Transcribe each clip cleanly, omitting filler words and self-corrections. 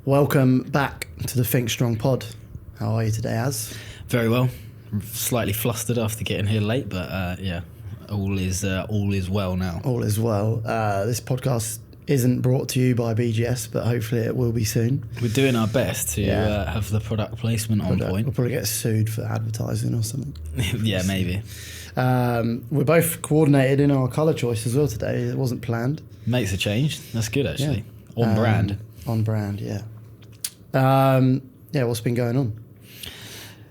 Welcome back to the Think Strong pod. How are you today, Az? Very well. Slightly flustered after getting here late, but all is well now. All is well. This podcast isn't brought to you by BGS, but hopefully it will be soon. We're doing our best to have the product placement on point. We'll probably get sued for advertising or something. Yeah, maybe. We're both coordinated in our colour choice as well today. It wasn't planned. Makes a change. That's good, actually. Yeah. On brand. On brand, yeah. What's been going on?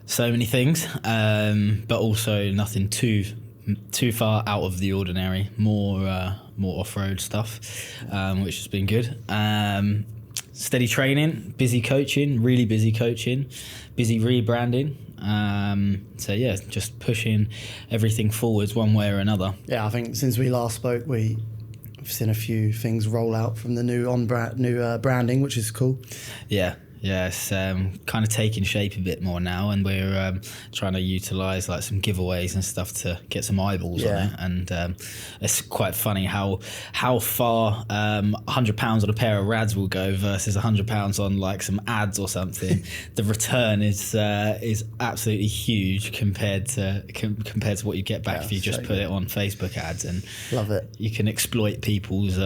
So many things, but also nothing too far out of the ordinary. More off-road stuff, which has been good. Steady training, busy coaching, really busy coaching, busy rebranding. Just pushing everything forwards one way or another. Yeah, I think since we last spoke, we've seen a few things roll out from the new branding, which is cool. Yeah, it's kind of taking shape a bit more now, and we're trying to utilise like some giveaways and stuff to get some eyeballs on it. And it's quite funny how far £100 on a pair of rads will go versus £100 on like some ads or something. The return is absolutely huge compared to what you get back if you just put it on Facebook ads. And love it. You can exploit people's.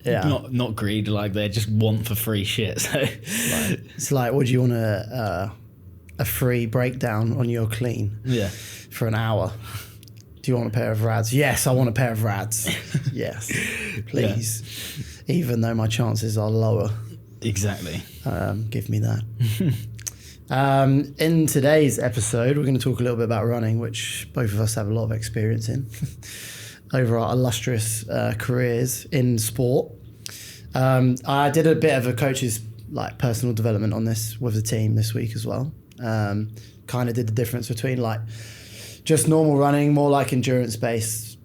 Not greed, like they just want for free shit. So it's like, would you want a free breakdown on your clean? Yeah. For an hour. Do you want a pair of rads? Yes, I want a pair of rads. Yes, please. Yeah. Even though my chances are lower. Exactly. Give me that. In today's episode, we're going to talk a little bit about running, which both of us have a lot of experience in. Over our illustrious careers in sport. I did a bit of a coach's like personal development on this with the team this week as well. Kind of did the difference between like just normal running, more like endurance based.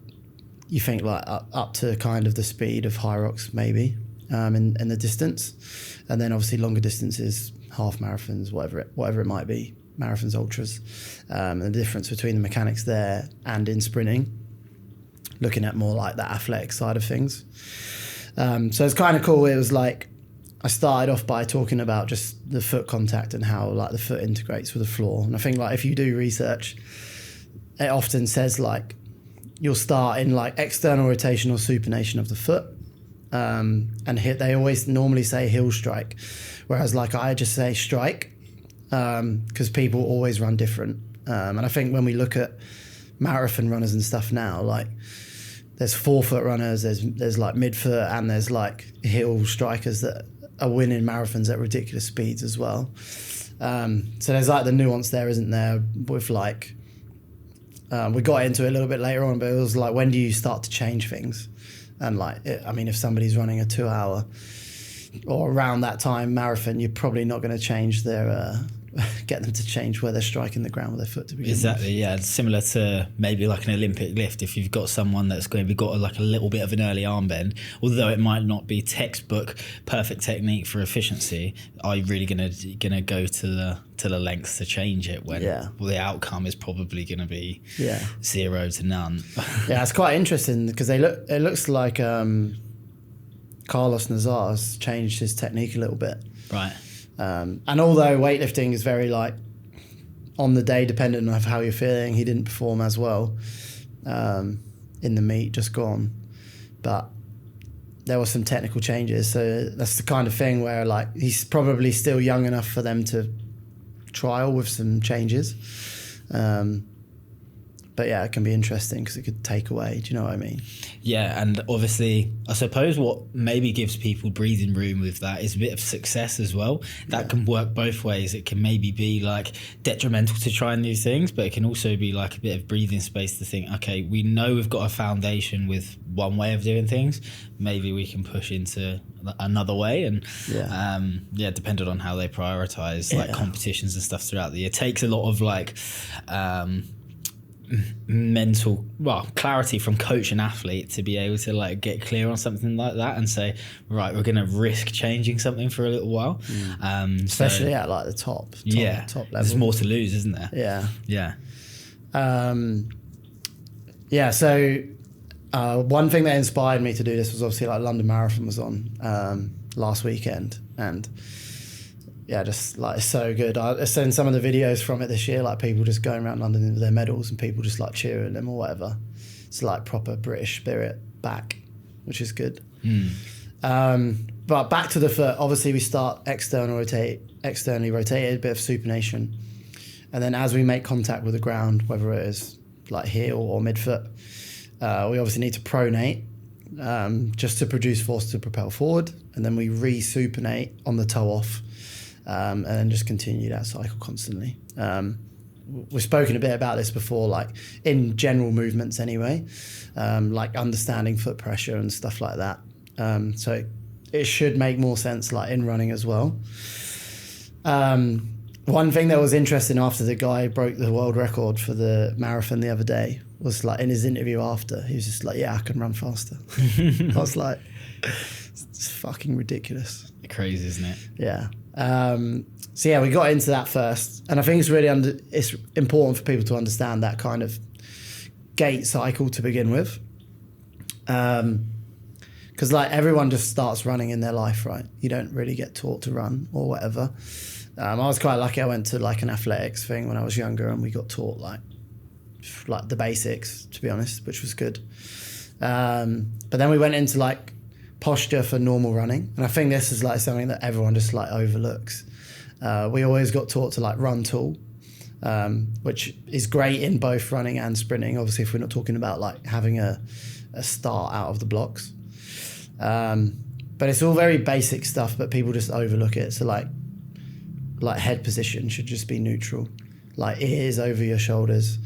You think like up to kind of the speed of Hyrox maybe in the distance, and then obviously longer distances, half marathons, whatever it might be, marathons, ultras, and the difference between the mechanics there and in sprinting. Looking at more like the athletic side of things. So it's kind of cool. It was like, I started off by talking about just the foot contact and how like the foot integrates with the floor. And I think like if you do research, it often says like, you'll start in like external rotation or supination of the foot. And they always normally say heel strike. Whereas like I just say strike, because people always run different. And I think when we look at marathon runners and stuff now, like there's forefoot runners, there's like midfoot, and there's like heel strikers that are winning marathons at ridiculous speeds as well. So there's like the nuance there, isn't there, with like we got into it a little bit later on, but it was like, when do you start to change things? And like if somebody's running a 2 hour or around that time marathon, you're probably not going to change their get them to change where they're striking the ground with their foot to begin Exactly, with. Yeah. Similar to maybe like an Olympic lift. If you've got someone that's going to be got like a little bit of an early arm bend, although it might not be textbook perfect technique for efficiency, are you really gonna go to the lengths to change it when the outcome is probably going to be 0 to none? Yeah, it's quite interesting because it looks like Carlos Nazar has changed his technique a little bit. Right. And although weightlifting is very like on the day dependent on how you're feeling, he didn't perform as well in the meet just gone, but there were some technical changes. So that's the kind of thing where like he's probably still young enough for them to trial with some changes. But yeah, it can be interesting because it could take away. Do you know what I mean? Yeah, and obviously, I suppose what maybe gives people breathing room with that is a bit of success as well. That can work both ways. It can maybe be like detrimental to trying new things, but it can also be like a bit of breathing space to think, okay, we know we've got a foundation with one way of doing things. Maybe we can push into another way, and depending on how they prioritize like competitions and stuff throughout the year, it takes a lot of like mental clarity from coach and athlete to be able to like get clear on something like that and say, right, we're going to risk changing something for a little while. Especially at like the top level. There's more to lose, isn't there? So one thing that inspired me to do this was obviously like London Marathon was on, last weekend, and yeah, just like it's so good. I seen some of the videos from it this year, like people just going around London with their medals and people just like cheering them or whatever. It's like proper British spirit back, which is good. But back to the foot, obviously we start externally rotated, bit of supination. And then as we make contact with the ground, whether it is like heel or midfoot, we obviously need to pronate just to produce force to propel forward. And then we re-supinate on the toe off and then just continue that cycle constantly. We've spoken a bit about this before, like in general movements anyway, like understanding foot pressure and stuff like that. So it should make more sense like in running as well. One thing that was interesting after the guy broke the world record for the marathon the other day was like in his interview after, he was just like, yeah, I can run faster. I was like, it's fucking ridiculous. Crazy, isn't it? Yeah. So yeah, we got into that first, and I think it's really it's important for people to understand that kind of gait cycle to begin with. Because like everyone just starts running in their life, right? You don't really get taught to run or whatever. I was quite lucky. I went to like an athletics thing when I was younger, and we got taught like the basics, to be honest, which was good. But then we went into like posture for normal running, and I think this is like something that everyone just like overlooks. We always got taught to like run tall, which is great in both running and sprinting. Obviously, if we're not talking about like having a start out of the blocks. But it's all very basic stuff, but people just overlook it. So like head position should just be neutral, like ears over your shoulders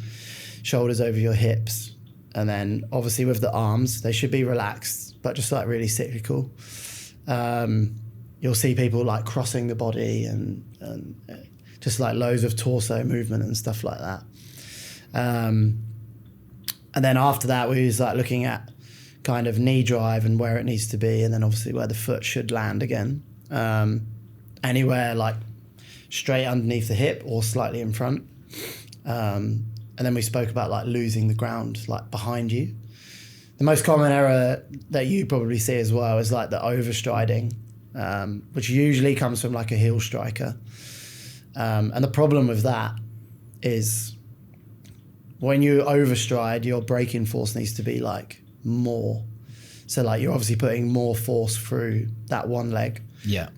over your hips, and then obviously with the arms they should be relaxed, but just like really cyclical. You'll see people like crossing the body and just like loads of torso movement and stuff like that. And then after that we was like looking at kind of knee drive and where it needs to be, and then obviously where the foot should land again. Anywhere like straight underneath the hip or slightly in front. And then we spoke about like losing the ground like behind you. The most common error that you probably see as well is like the overstriding, which usually comes from like a heel striker. And the problem with that is when you overstride, your braking force needs to be like more. So like you're obviously putting more force through that one leg. Yeah.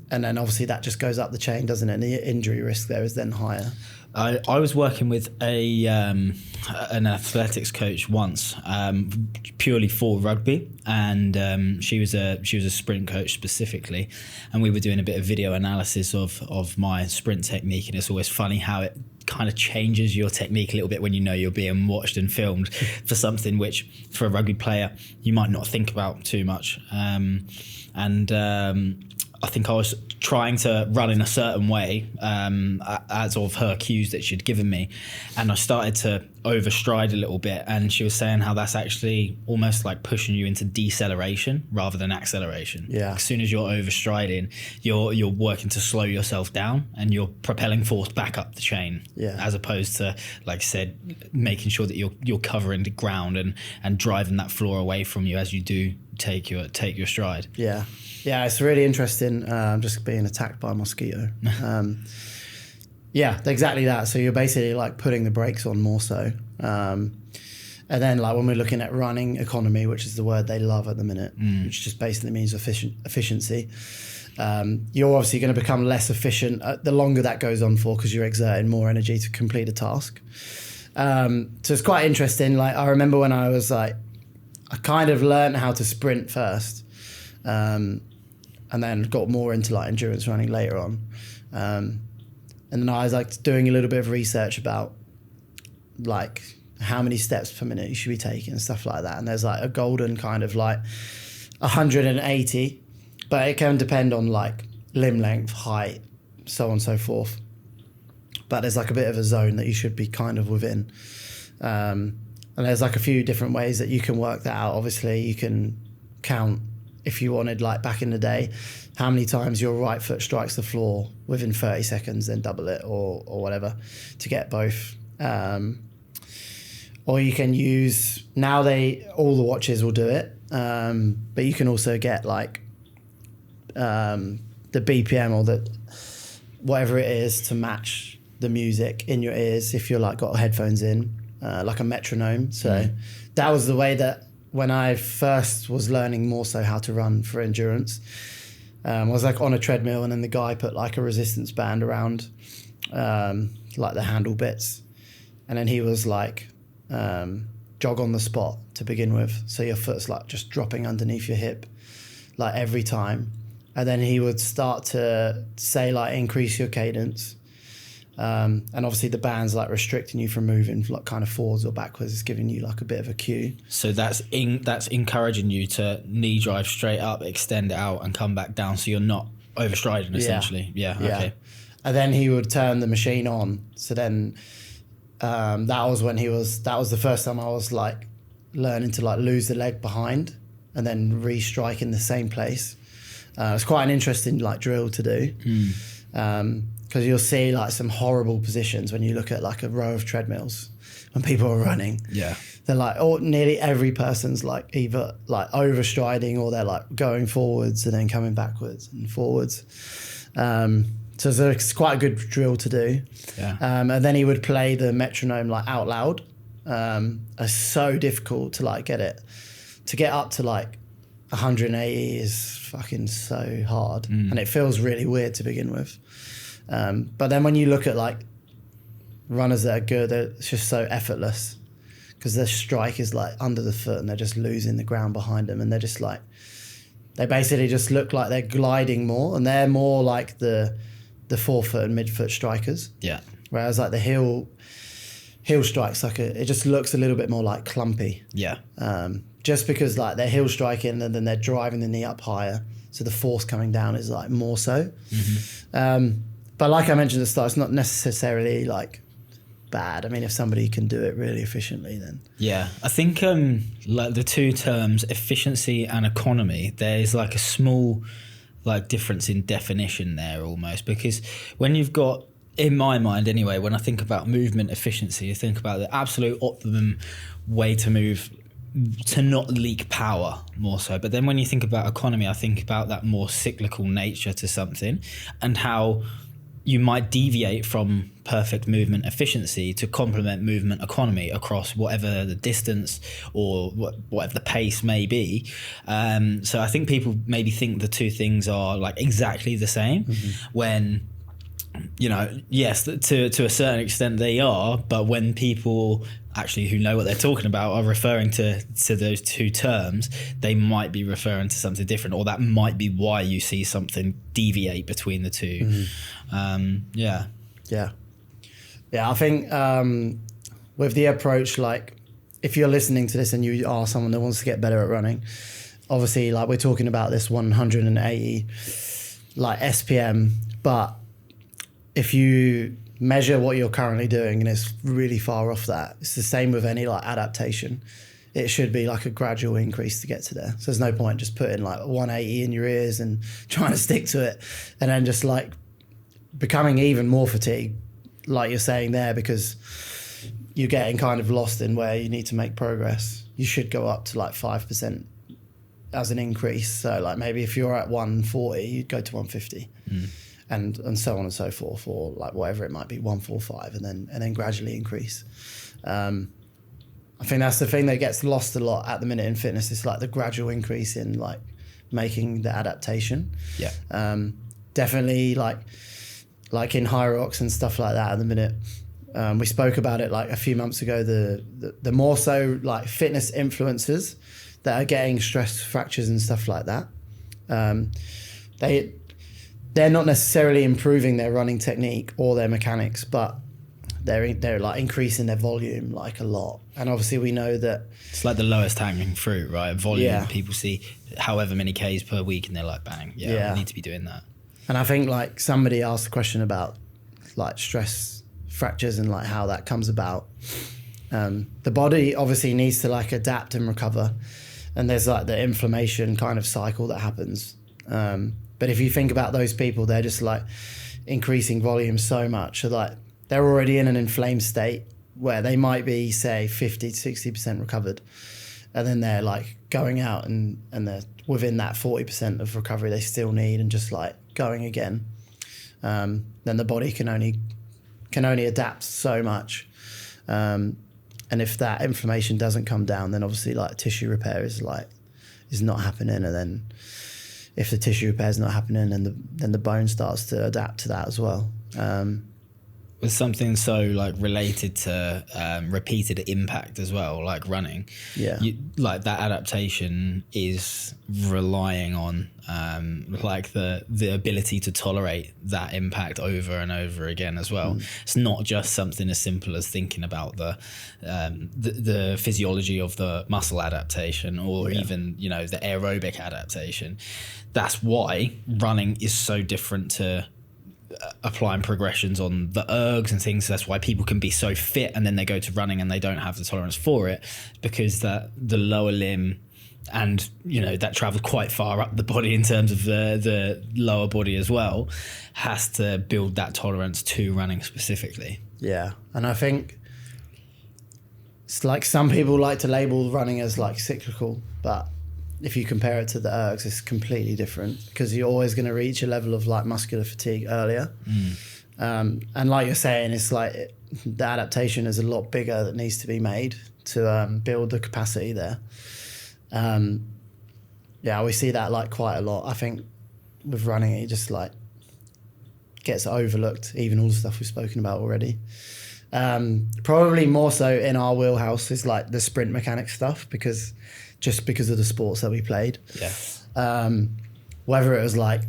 And then obviously that just goes up the chain, doesn't it? And the injury risk there is then higher. I was working with an athletics coach once, purely for rugby, and she was a sprint coach specifically, and we were doing a bit of video analysis of my sprint technique, and it's always funny how it kind of changes your technique a little bit when you know you're being watched and filmed for something which for a rugby player you might not think about too much. I think I was trying to run in a certain way as of her cues that she'd given me, and I started to overstride a little bit, and she was saying how that's actually almost like pushing you into deceleration rather than acceleration. Yeah. As soon as you're overstriding, you're working to slow yourself down and you're propelling force back up the chain. Yeah. As opposed to, like I said, making sure that you're covering the ground and driving that floor away from you as you do take your stride. Yeah. Yeah, it's really interesting. Just being attacked by a mosquito. Yeah, exactly that. So you're basically like putting the brakes on more so. And then like when we're looking at running economy, which is the word they love at the minute, which just basically means efficiency. You're obviously going to become less efficient the longer that goes on for, because you're exerting more energy to complete a task. So it's quite interesting. Like I remember when I was like, I kind of learned how to sprint first. And then got more into like endurance running later on. And then I was like doing a little bit of research about like how many steps per minute you should be taking and stuff like that. And there's like a golden kind of like 180, but it can depend on like limb length, height, so on and so forth. But there's like a bit of a zone that you should be kind of within. And there's like a few different ways that you can work that out. Obviously you can count, if you wanted, like back in the day, how many times your right foot strikes the floor within 30 seconds, then double it or whatever to get both. Or you can use, now all the watches will do it, but you can also get like the BPM or the whatever it is to match the music in your ears if you're like got headphones in, like a metronome. So that was the way that when I first was learning more so how to run for endurance, I was like on a treadmill, and then the guy put like a resistance band around like the handle bits, and then he was like jog on the spot to begin with, so your foot's like just dropping underneath your hip like every time, and then he would start to say like increase your cadence, and obviously the band's like restricting you from moving like kind of forwards or backwards. It's giving you like a bit of a cue. So that's encouraging you to knee drive straight up, extend it out, and come back down, so you're not overstriding essentially. Yeah. Okay. And then he would turn the machine on. So then that was the first time I was like learning to like lose the leg behind and then re-strike in the same place. It's quite an interesting like drill to do. Because you'll see like some horrible positions when you look at like a row of treadmills when people are running. Yeah. They're like, nearly every person's like either like overstriding or they're like going forwards and then coming backwards and forwards. So it's quite a good drill to do. Yeah. And then he would play the metronome like out loud. It's so difficult to like get up to like 180 is fucking so hard. And it feels really weird to begin with. But then when you look at like runners that are good, it's just so effortless because their strike is like under the foot and they're just losing the ground behind them, and they're just like, they basically just look like they're gliding more, and they're more like the forefoot and midfoot strikers. Yeah. Whereas like the heel strikes it just looks a little bit more like clumpy. Yeah. Just because like they're heel striking and then they're driving the knee up higher, so the force coming down is like more so. But like I mentioned at the start, it's not necessarily like bad. I mean, if somebody can do it really efficiently, then yeah. I think like the two terms efficiency and economy, there's like a small like difference in definition there almost, because when you've got, in my mind anyway, when I think about movement efficiency, I think about the absolute optimum way to move to not leak power more so. But then when you think about economy, I think about that more cyclical nature to something and how you might deviate from perfect movement efficiency to complement movement economy across whatever the distance or whatever the pace may be. So I think people maybe think the two things are like exactly the same when, you know, yes, to a certain extent they are, but when people actually who know what they're talking about are referring to those two terms, they might be referring to something different, or that might be why you see something deviate between the two. I think with the approach, like if you're listening to this and you are someone that wants to get better at running, obviously like we're talking about this 180 like SPM, but if you measure what you're currently doing and it's really far off that, it's the same with any like adaptation. It should be like a gradual increase to get to there. So there's no point just putting like 180 in your ears and trying to stick to it and then just like becoming even more fatigued, like you're saying there, because you're getting kind of lost in where you need to make progress. You should go up to like 5% as an increase. So like maybe if you're at 140, you'd go to 150. And so on and so forth, or like whatever it might be, 145, and then gradually increase. I think that's the thing that gets lost a lot at the minute in fitness. It's like the gradual increase in like making the adaptation. Yeah. Definitely like in Hyrox and stuff like that at the minute. We spoke about it like a few months ago. The more so like fitness influencers that are getting stress fractures and stuff like that. They're not necessarily improving their running technique or their mechanics, but they're like increasing their volume like a lot. And obviously we know that it's like the lowest hanging fruit, right? Volume. Yeah. People see however many Ks per week and they're like, bang, I need to be doing that. And I think like somebody asked a question about like stress fractures and like how that comes about. The body obviously needs to like adapt and recover, and there's like the inflammation kind of cycle that happens. But if you think about those people, they're just like increasing volume so much. So like they're already in an inflamed state where they might be, say, 50 to 60% recovered. and then they're like going out and they're within that 40% of recovery they still need and just like going again, then the body can only adapt so much. And if that inflammation doesn't come down, then obviously like tissue repair is not happening. And then if the tissue repair is not happening, then the bone starts to adapt to that as well. With something so like related to repeated impact as well, like running, like that adaptation is relying on like the ability to tolerate that impact over and over again as well. It's not just something as simple as thinking about the physiology of the muscle adaptation or even, you know, the aerobic adaptation. That's why running is so different to applying progressions on the ergs and things. That's why people can be so fit and then they go to running and they don't have the tolerance for it, because the lower limb, and you know that travels quite far up the body in terms of the lower body as well, has to build that tolerance to running specifically. Yeah, and I think it's like some people like to label running as like cyclical, but if you compare it to the ergs, it's completely different, because you're always going to reach a level of like muscular fatigue earlier. And like you're saying, it's like the adaptation is a lot bigger that needs to be made to build the capacity there. We see that like quite a lot. I think with running, it just like gets overlooked, even all the stuff we've spoken about already. Probably more so in our wheelhouse is like the sprint mechanics stuff, because of the sports that we played. Whether it was like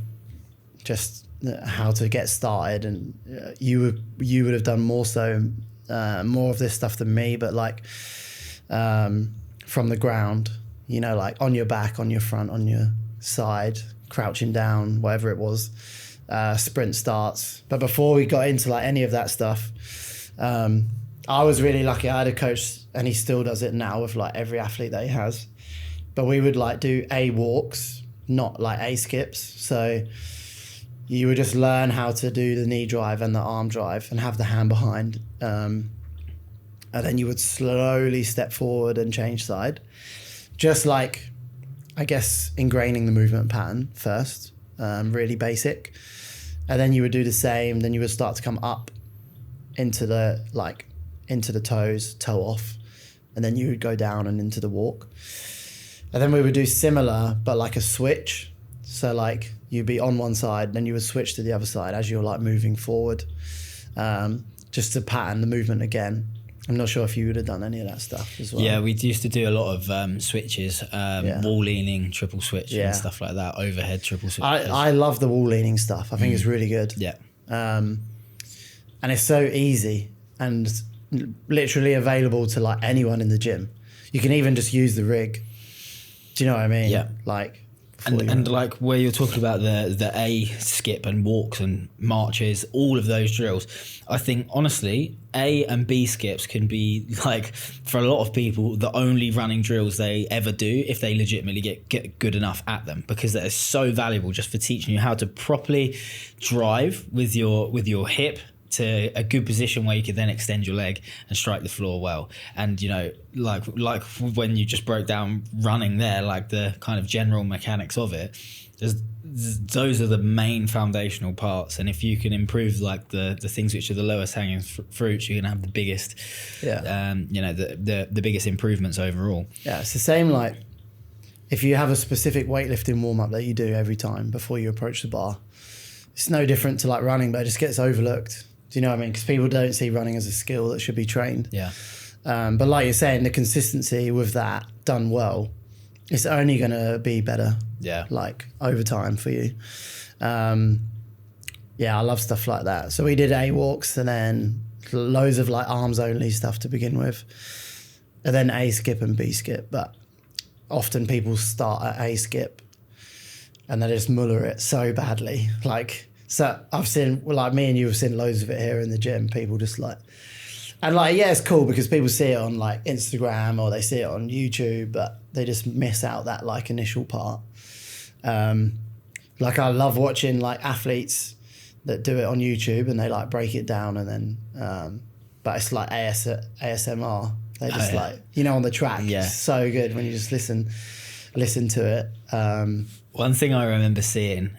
just how to get started, and you would have done more of this stuff than me, but like from the ground, you know, like on your back, on your front, on your side, crouching down, whatever it was, sprint starts. But before we got into like any of that stuff, I was really lucky. I had a coach, and he still does it now with like every athlete that he has. But we would like do A walks, not like A skips. So you would just learn how to do the knee drive and the arm drive and have the hand behind. And then you would slowly step forward and change side. Just like, I guess, ingraining the movement pattern first, really basic. And then you would do the same. Then you would start to come up into the toes, toe off. And then you would go down and into the walk. And then we would do similar, but like a switch. So like you'd be on one side, then you would switch to the other side as you're like moving forward, just to pattern the movement again. I'm not sure if you would have done any of that stuff as well. Yeah, we used to do a lot of switches, wall leaning, triple switch and stuff like that, overhead triple switch. I love the wall leaning stuff. I think it's really good. Yeah. And it's so easy and literally available to like anyone in the gym. You can even just use the rig. Do you know what I mean? Yeah. Like, and like where you're talking about the A skip and walks and marches, all of those drills, I think honestly A and B skips can be like, for a lot of people, the only running drills they ever do if they legitimately get good enough at them, because that is so valuable just for teaching you how to properly drive with your hip to a good position where you could then extend your leg and strike the floor well. And you know, like when you just broke down running there, like the kind of general mechanics of it, those are the main foundational parts. And if you can improve like the things which are the lowest hanging fruits, you're gonna have the biggest the biggest improvements overall. Yeah, it's the same like if you have a specific weightlifting warm-up that you do every time before you approach the bar, it's no different to like running, but it just gets overlooked. Do you know what I mean? Because people don't see running as a skill that should be trained. Yeah. But like you're saying, the consistency with that done well, it's only going to be better. Yeah. Like over time for you. I love stuff like that. So we did A walks and then loads of like arms only stuff to begin with. And then A skip and B skip. But often people start at A skip and they just muller it so badly. Like, so I've seen, like me and you have seen loads of it here in the gym. People just like, and like, yeah, it's cool because people see it on like Instagram or they see it on YouTube, but they just miss out that like initial part. Like I love watching like athletes that do it on YouTube and they like break it down and then, but it's like ASMR They just like, you know, on the track. Yeah. It's so good when you just listen to it. One thing I remember seeing,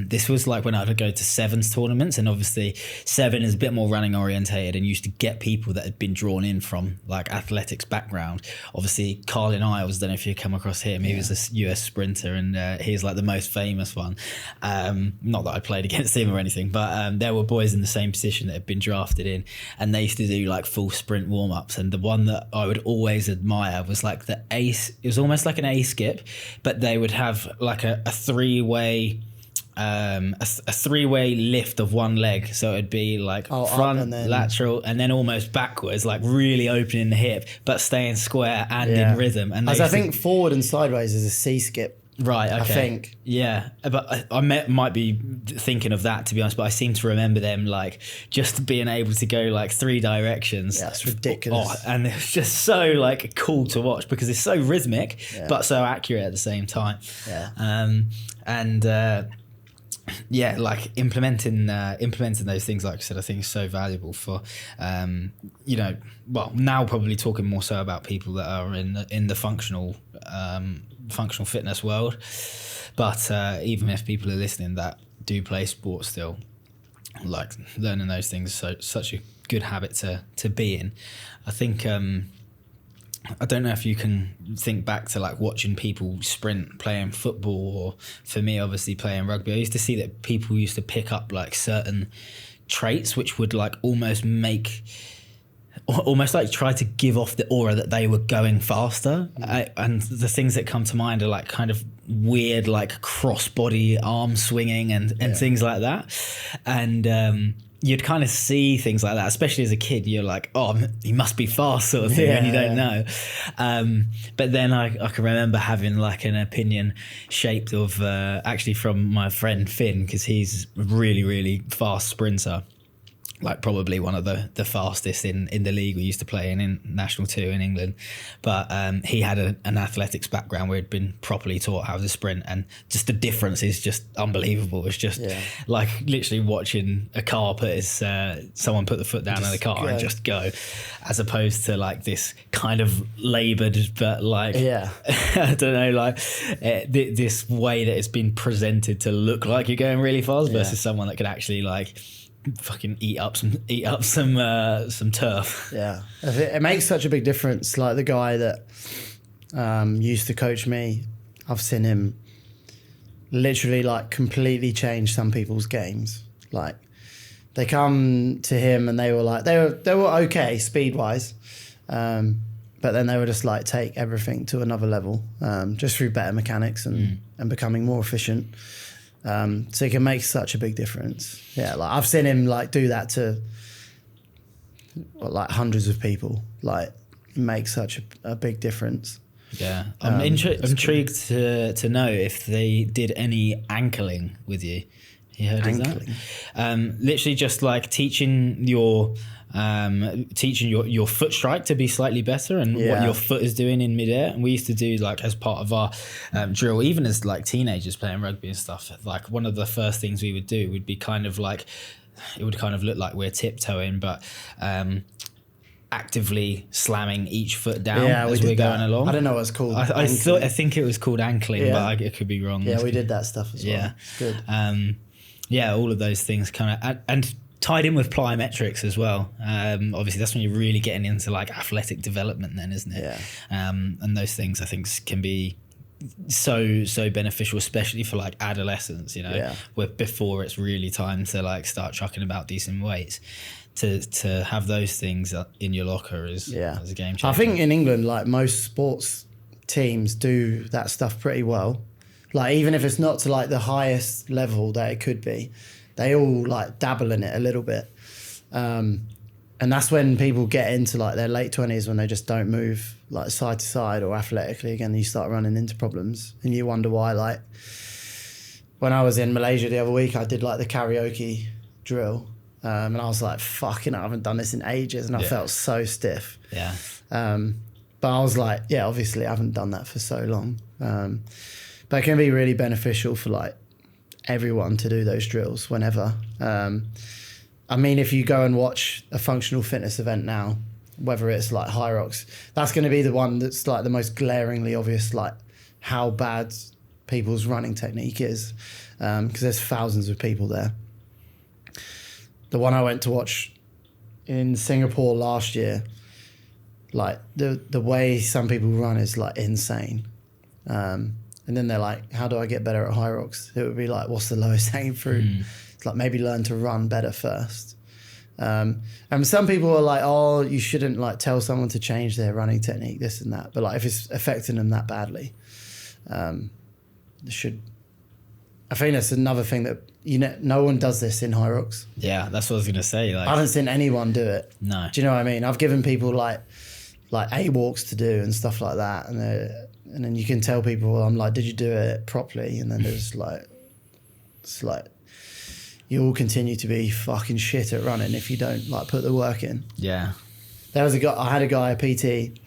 this was like when I would go to sevens tournaments, and obviously seven is a bit more running orientated and used to get people that had been drawn in from like athletics background. Obviously Carlin Isles, don't know if you come across him, he was a US sprinter, and he's like the most famous one. Not that I played against him or anything, but there were boys in the same position that had been drafted in, and they used to do like full sprint warm-ups, and the one that I would always admire was like the ace. It was almost like an A skip, but they would have like a three-way lift of one leg, so it'd be like front and then lateral and then almost backwards, like really opening the hip but staying square and in rhythm. And as I think forward and sideways is a C skip. Right, okay. I think. Yeah, but I might be thinking of that, to be honest, but I seem to remember them like just being able to go like three directions. Yeah, it's ridiculous. And it's just so like cool to watch because it's so rhythmic but so accurate at the same time. Yeah. Like implementing those things, like I said, I think is so valuable for, now probably talking more so about people that are in the functional fitness world, but even if people are listening that do play sports still, like learning those things is such a good habit to be in. I think I don't know if you can think back to like watching people sprint playing football, or for me obviously playing rugby. I used to see that people used to pick up like certain traits which would like almost like try to give off the aura that they were going faster. And the things that come to mind are like kind of weird like cross-body arm swinging and things like that. And you'd kind of see things like that, especially as a kid. You're like, oh, he must be fast sort of thing, and you don't know. But then I can remember having like an opinion shaped of actually from my friend Finn, because he's a really, really fast sprinter. Like probably one of the fastest in the league we used to play in National 2 in England. But he had an athletics background where he'd been properly taught how to sprint, and just the difference is just unbelievable. It's just like literally watching a car someone put the foot down in the car and just go, as opposed to like this kind of laboured but like, I don't know, like this way that it's been presented to look like you're going really fast versus someone that could actually like fucking eat up some turf. Yeah, it makes such a big difference. Like the guy that used to coach me, I've seen him literally like completely change some people's games. Like they come to him and they were okay speed wise, but then they would just like take everything to another level, just through better mechanics and becoming more efficient. So it can make such a big difference. Yeah, like I've seen him like do that to like hundreds of people. Like it makes such a big difference. Yeah, I'm intrigued to know if they did any ankling with you. You heard of that? Literally just like teaching your foot strike to be slightly better, and what your foot is doing in midair. And we used to do like as part of our drill, even as like teenagers playing rugby and stuff, like one of the first things we would do would be kind of like, it would kind of look like we're tiptoeing, but actively slamming each foot down as we're going along. I don't know what it's called. I think it was called ankling, but I could be wrong. Yeah, we did that stuff as well. Yeah, it's good. All of those things kind of and tied in with plyometrics as well. Obviously, that's when you're really getting into like athletic development, then, isn't it? Yeah. And those things I think can be so beneficial, especially for like adolescents. Where before it's really time to like start chucking about decent weights. To have those things in your locker is a game changer. I think in England, like most sports teams do that stuff pretty well. Like even if it's not to like the highest level that it could be, they all like dabble in it a little bit. And that's when people get into like their late 20s, when they just don't move like side to side or athletically again, you start running into problems and you wonder why. Like when I was in Malaysia the other week, I did like the karaoke drill. And I was like, fucking, I haven't done this in ages. And I felt so stiff. Yeah. But I was like, obviously I haven't done that for so long. But it can be really beneficial for like everyone to do those drills whenever. I mean, if you go and watch a functional fitness event now, whether it's like Hyrox, that's going to be the one that's like the most glaringly obvious, like how bad people's running technique is, because there's thousands of people there. The one I went to watch in Singapore last year, like the way some people run is like insane. And then they're like, how do I get better at Hyrox? It would be like, what's the lowest hanging fruit? It's like, maybe learn to run better first. And some people are like, oh, you shouldn't like tell someone to change their running technique, this and that. But like, if it's affecting them that badly, should. I think that's another thing that no one does this in Hyrox. Yeah, that's what I was gonna say. Like, I haven't seen anyone do it. No. Do you know what I mean? I've given people like A walks to do and stuff like that, and then you can tell people, I'm like, did you do it properly? And then there's like, it's like, you will continue to be fucking shit at running if you don't like put the work in. Yeah. There was I had a guy, a PT.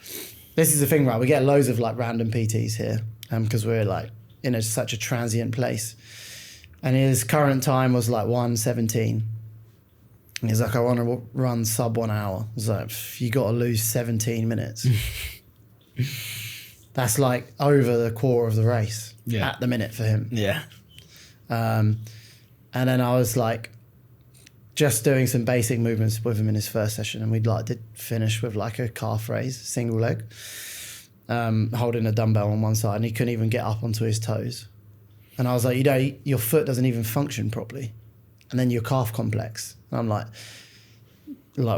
This is the thing, right? We get loads of like random PTs here, because we're like in such a transient place. And his current time was like 1:17. And he's like, I want to run sub 1 hour. I was like, you got to lose 17 minutes. That's like over the quarter of the race at the minute for him. Yeah. And then I was like, just doing some basic movements with him in his first session, and we'd like did finish with like a calf raise, single leg, holding a dumbbell on one side, and he couldn't even get up onto his toes. And I was like, your foot doesn't even function properly, and then your calf complex. And I'm like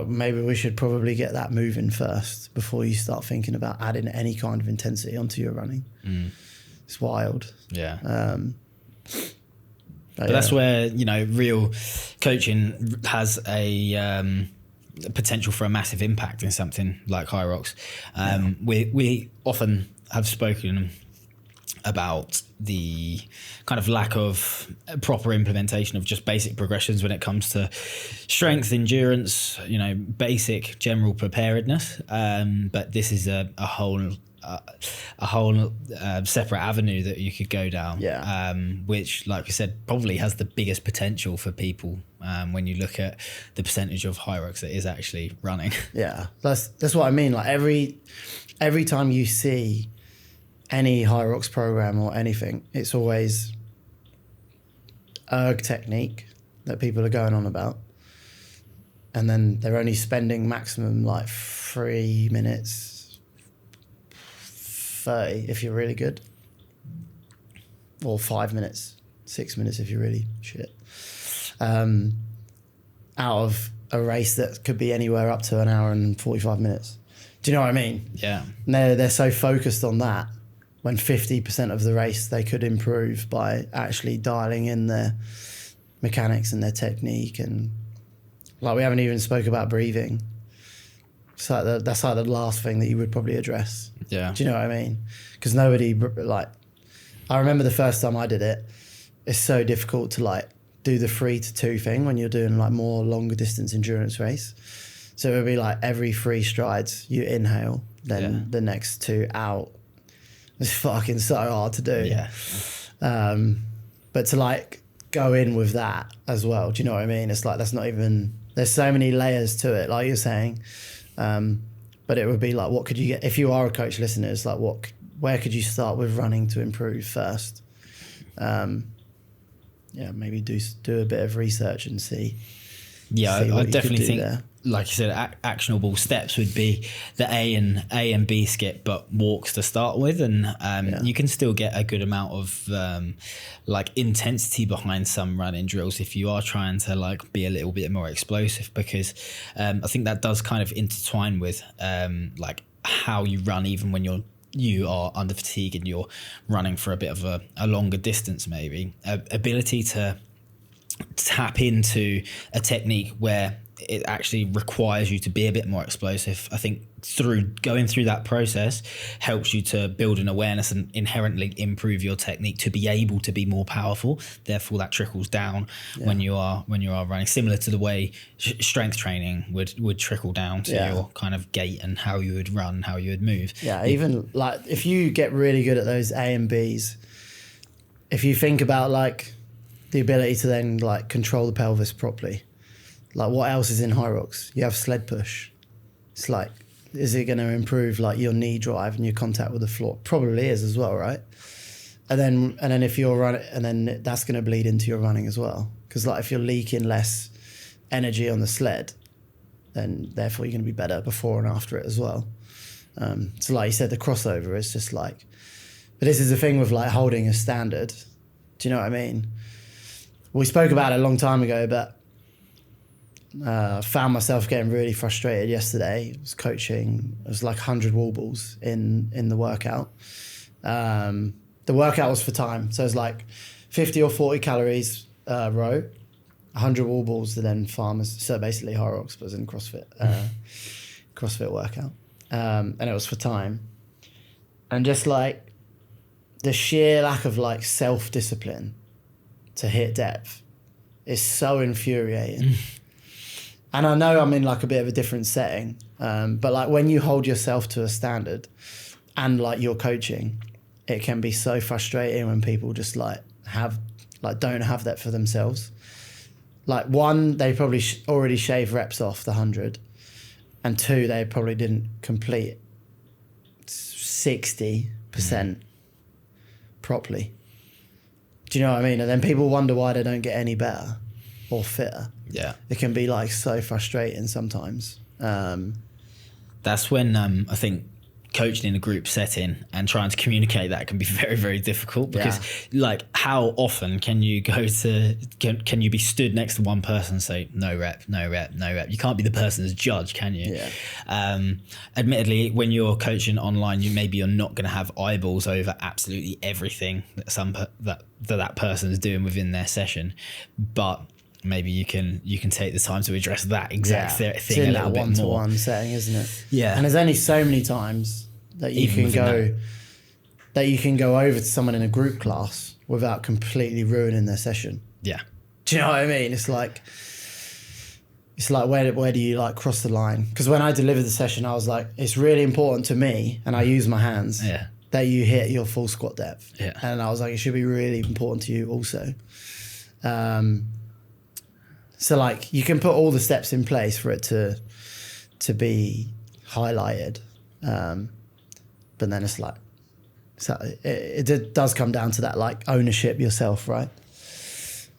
maybe we should probably get that moving first before you start thinking about adding any kind of intensity onto your running. It's wild. Yeah. But that's where, real coaching has a potential for a massive impact in something like Hyrox. We often have spoken about the kind of lack of proper implementation of just basic progressions when it comes to strength, endurance, basic general preparedness. But this is a whole separate avenue that you could go down, which, like I said, probably has the biggest potential for people when you look at the percentage of Hyrox that is actually running. Yeah, that's what I mean. Like every time you see any Hyrox program or anything, it's always erg technique that people are going on about, and then they're only spending maximum like 3 minutes 30 if you're really good, or 5 minutes, 6 minutes if you're really shit, out of a race that could be anywhere up to an hour and 45 minutes. Do you know what I mean? Yeah. And they're so focused on that, when 50% of the race they could improve by actually dialing in their mechanics and their technique. And like, we haven't even spoke about breathing. So that's like the last thing that you would probably address. Yeah. Do you know what I mean? Because nobody, like, I remember the first time I did it, it's so difficult to like do the 3 to 2 thing when you're doing like more longer distance endurance race. So it would be like every 3 strides you inhale, then the next 2 out. It's fucking so hard to do. Yeah. But to like go in with that as well, do you know what I mean? It's like, that's not even, there's so many layers to it, like you're saying. But it would be like, what could you get, if you are a coach listener, it's like, where could you start with running to improve first? Maybe do a bit of research and see. Yeah, I definitely think, like you said, actionable steps would be the A and B skip, but walks to start with, and you can still get a good amount of like intensity behind some running drills if you are trying to like be a little bit more explosive, because I think that does kind of intertwine with like how you run, even when you are under fatigue and you're running for a bit of a longer distance, maybe ability to tap into a technique where it actually requires you to be a bit more explosive. I think going through that process helps you to build an awareness and inherently improve your technique to be able to be more powerful. Therefore, that trickles down when you are running, similar to the way strength training would trickle down to your kind of gait and how you would run, how you would move. Yeah, even like if you get really good at those A and Bs, if you think about like the ability to then like control the pelvis properly. Like, what else is in Hyrox? You have sled push. It's like is it going to improve like your knee drive and your contact with the floor? Probably is as well, right? And then if you're running, and then that's going to bleed into your running as well. Because like if you're leaking less energy on the sled, then therefore you're going to be better before and after it as well. So like you said, the crossover is just like, but this is the thing with like holding a standard. Do you know what I mean? We spoke about it a long time ago, but found myself getting really frustrated yesterday. I was coaching. It was like 100 wall balls in the workout. The workout was for time. So it was like 50 or 40 calories row, 100 wall balls, and then farmers. So basically Hyrox, but it was in CrossFit workout. And it was for time. And just like the sheer lack of like self-discipline to hit depth is so infuriating. And I know I'm in like a bit of a different setting, but like when you hold yourself to a standard and like you're coaching, it can be so frustrating when people just like don't have that for themselves. Like one, they probably already shave reps off the 100, and two, they probably didn't complete 60% properly. Do you know what I mean? And then people wonder why they don't get any better or fitter. Yeah. It can be like so frustrating sometimes. That's when I think coaching in a group setting and trying to communicate that can be very, very difficult, because like how often can you can you be stood next to one person and say no rep? You can't be the person as judge, can you? Admittedly, when you're coaching online, you're not going to have eyeballs over absolutely everything that that person is doing within their session, but maybe you can take the time to address that exact thing it's in a little that bit more. one-to-one setting, isn't it? Yeah. And there's only so many times that you can go over to someone in a group class without completely ruining their session. Yeah. Do you know what I mean? It's like where do you like cross the line? Because when I delivered the session, I was like, it's really important to me, and I use my hands, that you hit your full squat depth. Yeah. And I was like, it should be really important to you also. So like you can put all the steps in place for it to be highlighted, but then it's like, so it does come down to that like ownership yourself, right?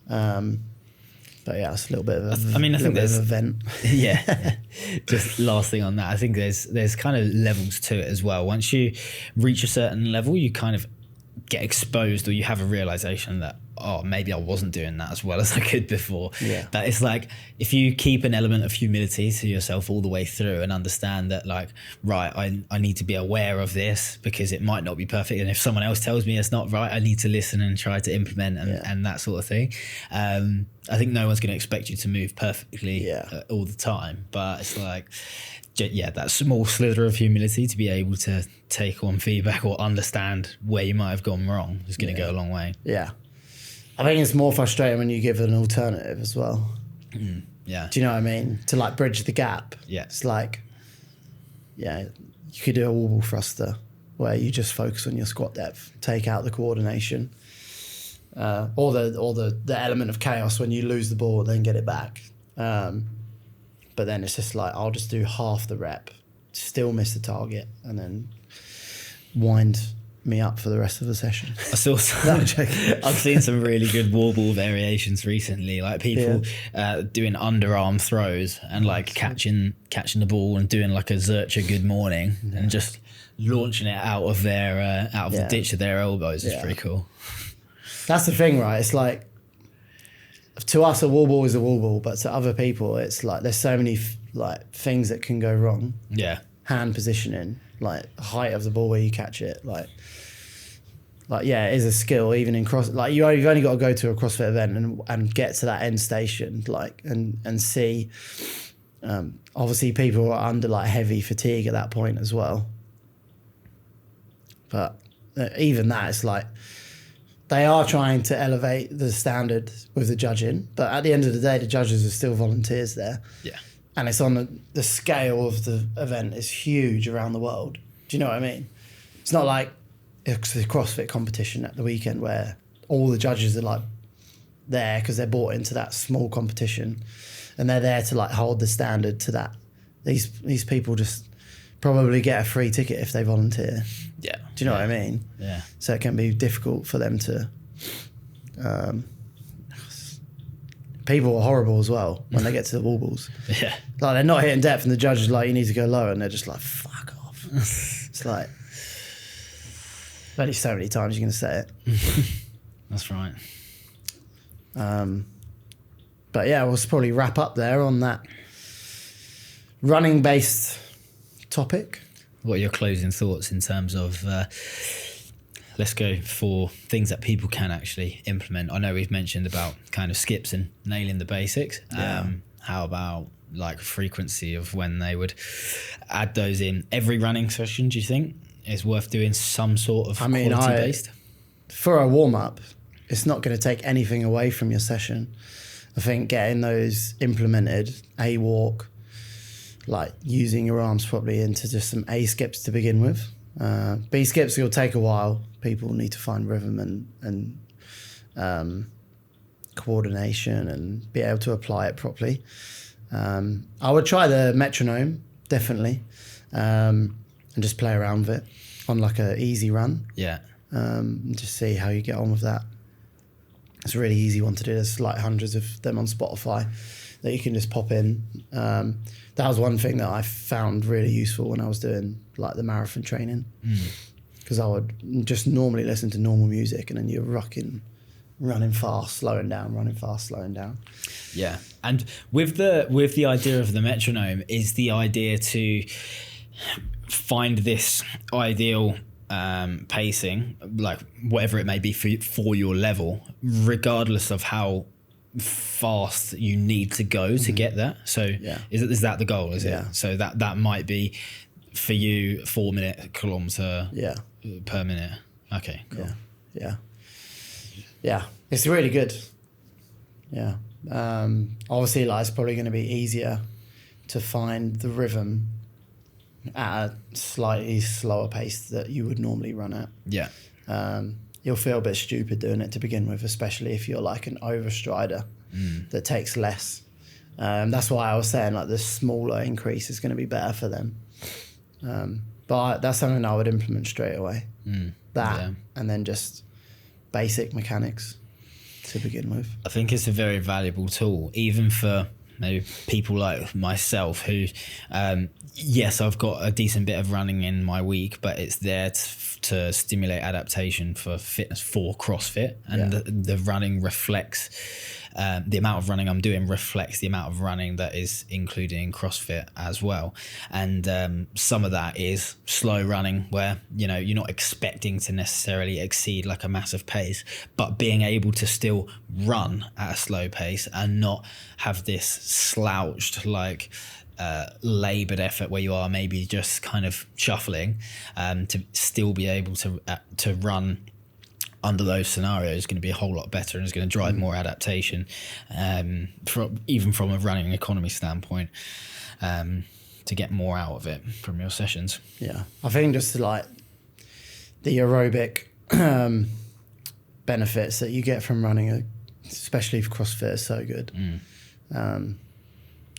But yeah, it's a little bit of I think there's a vent. Yeah. Just last thing on that, I think there's kind of levels to it as well. Once you reach a certain level, you kind of get exposed, or you have a realization that, oh, maybe I wasn't doing that as well as I could before. Yeah. That it's like, if you keep an element of humility to yourself all the way through and understand that like, right, I need to be aware of this because it might not be perfect. And if someone else tells me it's not right, I need to listen and try to implement and that sort of thing. I think no one's going to expect you to move perfectly all the time, but it's like, that small slither of humility to be able to take on feedback or understand where you might have gone wrong is going to go a long way. Yeah. I think it's more frustrating when you give an alternative as well. Yeah. Do you know what I mean? To like bridge the gap. Yeah. It's like, you could do a wall ball thruster where you just focus on your squat depth, take out the coordination, or the element of chaos when you lose the ball and then get it back. But then it's just like, I'll just do half the rep, still miss the target, and then wind me up for the rest of the session. I saw I've seen some really good wall ball variations recently, like people doing underarm throws and like catching the ball and doing like a Zercher good morning and just launching it out of their the ditch of their elbows is pretty cool. That's the thing, right? It's like, to us a wall ball is a wall ball, but to other people it's like there's so many like things that can go wrong. Hand positioning, like height of the ball where you catch it, like it is a skill even in cross. Like you've only got to go to a CrossFit event and get to that end station, like and see. Obviously, people are under like heavy fatigue at that point as well. But even that, it's like they are trying to elevate the standard with the judging, but at the end of the day, the judges are still volunteers there. Yeah. And it's on the scale of the event is huge around the world. Do you know what I mean? It's not like it's a CrossFit competition at the weekend where all the judges are like there because they're bought into that small competition and they're there to like hold the standard to that. These people just probably get a free ticket if they volunteer. Yeah. Do you know what I mean? Yeah. So it can be difficult for them to. People are horrible as well when they get to the wall balls. Yeah. Like they're not hitting depth, and the judge is like, "You need to go lower," and they're just like, "Fuck off." It's like only so many times you're going to say it. That's right. But yeah, we'll probably wrap up there on that running-based topic. What are your closing thoughts in terms of, let's go for things that people can actually implement? I know we've mentioned about kind of skips and nailing the basics. Yeah. How about like frequency of when they would add those in? Every running session, do you think is worth doing some sort of quality-based? For a warm-up, it's not going to take anything away from your session. I think getting those implemented, A walk, like using your arms probably into just some A skips to begin with. B skips will take a while. People need to find rhythm and coordination and be able to apply it properly. I would try the metronome, definitely, and just play around with it on like a easy run. Yeah. And just see how you get on with that. It's a really easy one to do. There's like hundreds of them on Spotify that you can just pop in. That was one thing that I found really useful when I was doing like the marathon training, because I would just normally listen to normal music, and then you're running fast, slowing down, running fast, slowing down. Yeah, and with the idea of the metronome, is the idea to find this ideal pacing, like whatever it may be for your level, regardless of how fast you need to go to get that. So is that the goal? Is it? So that might be for you 4-minute kilometer per minute. Okay, cool. Yeah, it's really good. Yeah. Obviously, like, it's probably going to be easier to find the rhythm at a slightly slower pace that you would normally run at. Yeah. You'll feel a bit stupid doing it to begin with, especially if you're like an overstrider that takes less. That's why I was saying like the smaller increase is going to be better for them. But that's something I would implement straight away. And then just basic mechanics to begin with. I think it's a very valuable tool, even for maybe people like myself who, yes, I've got a decent bit of running in my week, but it's there to stimulate adaptation for fitness for CrossFit. And the running reflects, the amount of running I'm doing reflects the amount of running that is included in CrossFit as well. And some of that is slow running where, you know, you're not expecting to necessarily exceed like a massive pace, but being able to still run at a slow pace and not have this slouched like laboured effort where you are maybe just kind of shuffling, to still be able to run under those scenarios is going to be a whole lot better, and is going to drive more adaptation, even from a running economy standpoint, to get more out of it from your sessions. Yeah, I think just like the aerobic benefits that you get from running, especially for CrossFit, is so good.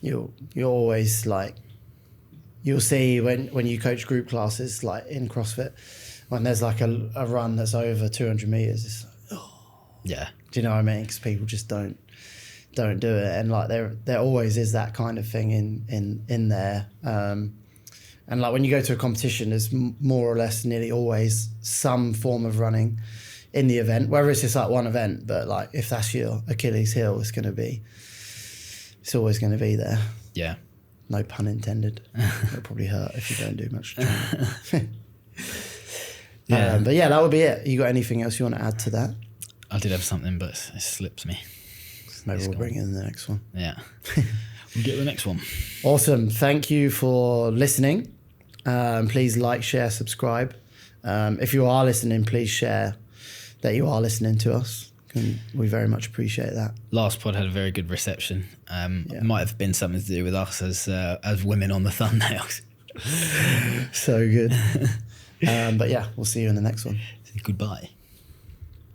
You'll always like, you'll see when you coach group classes like in CrossFit, when there's like a run that's over 200 meters, it's like, yeah. Do you know what I mean? Because people just don't do it, and like there always is that kind of thing in there. And like when you go to a competition, there's more or less nearly always some form of running in the event, whether it's just like one event, but like if that's your Achilles heel, it's always going to be there. Yeah. No pun intended. It'll probably hurt if you don't do much training. But yeah, that would be it. You got anything else you want to add to that? I did have something, but it slips me. Maybe we'll bring it in the next one. Yeah. We'll get the next one. Awesome. Thank you for listening. Please like, share, subscribe. If you are listening, please share that you are listening to us. We very much appreciate that. Last pod had a very good reception. Might have been something to do with us as women on the thumbnails. So good. But yeah, we'll see you in the next one. Goodbye.